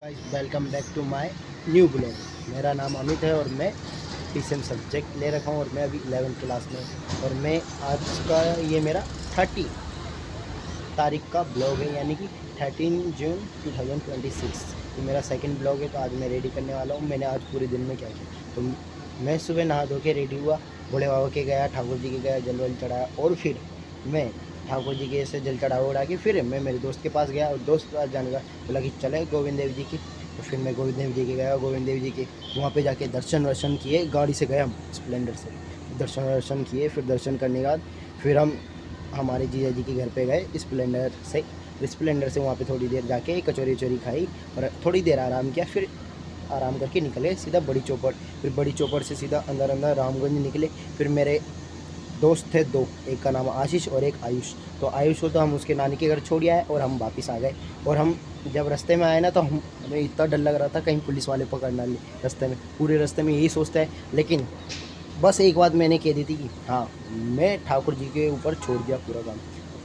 Welcome back to my new blog. मेरा नाम अमित है और मैं पीसीएम सब्जेक्ट ले रखा हूँ और मैं अभी 11th क्लास में हूँ। और मैं आज का ये मेरा 30 तारीख का ब्लॉग है, यानी कि 13 जून 2026। ये मेरा सेकंड ब्लॉग है। तो आज मैं रेडी करने वाला हूँ मैंने आज पूरे दिन में क्या किया। तो मैं सुबह नहा धो के रेडी हुआ, भोले बाबा के गया, ठाकुर जी के गया, जल वल चढ़ाया और फिर मैं ठाकुर जी के से जल चढ़ा उड़ा के फिर मैं मेरे दोस्त के पास गया और दोस्त के पास जाने का बोला कि चले गोविंद देव जी की। तो फिर मैं गोविंद देव जी के गया, गोविंद देव जी के वहाँ पे जाके दर्शन वर्शन किए। गाड़ी से गए हम स्प्लेंडर से, दर्शन वर्शन किए। फिर दर्शन करने के बाद फिर हम हमारे जीजा जी के घर पे गए स्प्लेंडर से वहाँ पे थोड़ी देर जाके कचौरी वचौरी खाई और थोड़ी देर आराम किया। फिर आराम करके निकले सीधा बड़ी चौपड़। फिर बड़ी चौपड़ से सीधा अंदर रामगंज निकले। फिर मेरे दोस्त थे दो, एक का नाम आशीष और एक आयुष। तो आयुष को तो हम उसके नानी के घर छोड़ आए और हम वापस आ गए। और हम जब रास्ते में आए ना तो हमें इतना डर लग रहा था कहीं पुलिस वाले पकड़ ना ले रास्ते में। पूरे रास्ते में यही सोचता है, लेकिन बस एक बात मैंने कह दी थी कि हाँ, मैं ठाकुर जी के ऊपर छोड़ दिया पूरा काम।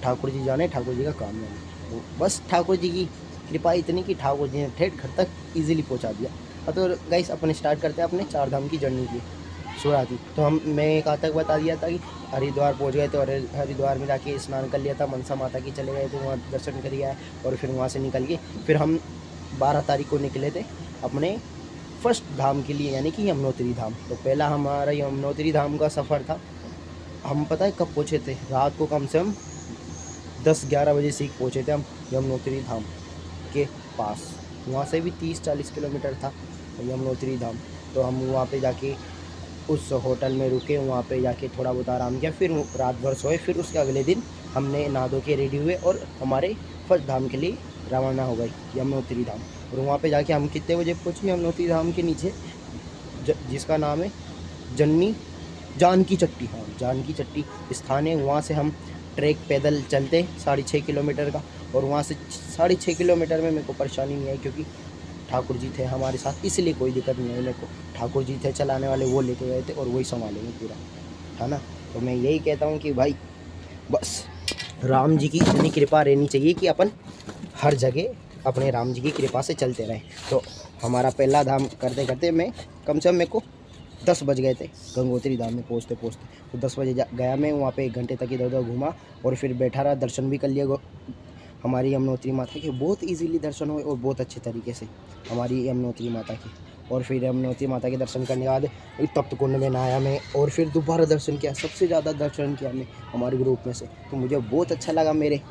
ठाकुर जी जाने, ठाकुर जी का काम जाने। तो बस ठाकुर जी की कृपा इतनी कि ठाकुर जी ने ठेठ घर तक ईजिली पहुँचा दिया। तो गाइस अपने स्टार्ट करते हैं अपने 4 धाम की जर्नी की शुरुआती। तो मैं कहाँ तक बता दिया था कि हरिद्वार पहुँच गए थे और हरिद्वार में जाके स्नान कर लिया था, मनसा माता की चले गए थे, वहाँ दर्शन कर आए। और फिर वहाँ से निकल के फिर हम 12 तारीख को निकले थे अपने फर्स्ट धाम के लिए, यानी कि यमुनोत्री धाम। तो पहला हमारा यमुनोत्री धाम का सफ़र था। हम पता है कब पहुँचे थे? रात को कम से कम 10-11 बजे से पहुँचे थे हम यमुनोत्री धाम के पास। वहाँ से भी 30-40 किलोमीटर था यमुनोत्री धाम। तो हम वहाँ पे जाके उस होटल में रुके, वहाँ पे जाके थोड़ा बहुत आराम किया, फिर रात भर सोए। फिर उसके अगले दिन हमने नहा धो के रेडी हुए और हमारे फर्स्ट धाम के लिए रवाना हो गए यमुनोत्री धाम। और वहाँ पे जाके हम कितने बजे पहुँचे यमुनोत्री धाम के नीचे, जिसका नाम है जानकी चट्टी। हाँ, जानकी चट्टी स्थान है। वहाँ से हम ट्रैक पैदल चलते 6.5 किलोमीटर का। और वहाँ से 6.5 किलोमीटर में मेरे को परेशानी नहीं आई क्योंकि ठाकुर जी थे हमारे साथ, इसलिए कोई दिक्कत नहीं आई मेरे को। ठाकुर जी थे चलाने वाले, वो लेके गए थे और वही संभालेंगे पूरा, है ना। तो मैं यही कहता हूँ कि भाई बस राम जी की इतनी कृपा रहनी चाहिए कि अपन हर जगह अपने राम जी की कृपा से चलते रहें। तो हमारा पहला धाम करते करते मैं कम से कम मेरे को 10 बज गए थे गंगोत्री धाम में पहुँचते। तो 10 बजे गया मैं वहाँ पे 1 घंटे तक इधर उधर घूमा और फिर बैठा रहा, दर्शन भी कर लिया हमारी यमुनोत्री माता के। बहुत इजीली दर्शन हुए और बहुत अच्छे तरीके से हमारी यमुनोत्री माता की। और फिर यमुनोत्री माता के दर्शन करने के बाद तप्त कुंड में नहाया मैं और फिर दोबारा दर्शन किया। सबसे ज़्यादा दर्शन किया मैं हमारे ग्रुप में से, तो मुझे बहुत अच्छा लगा। मेरे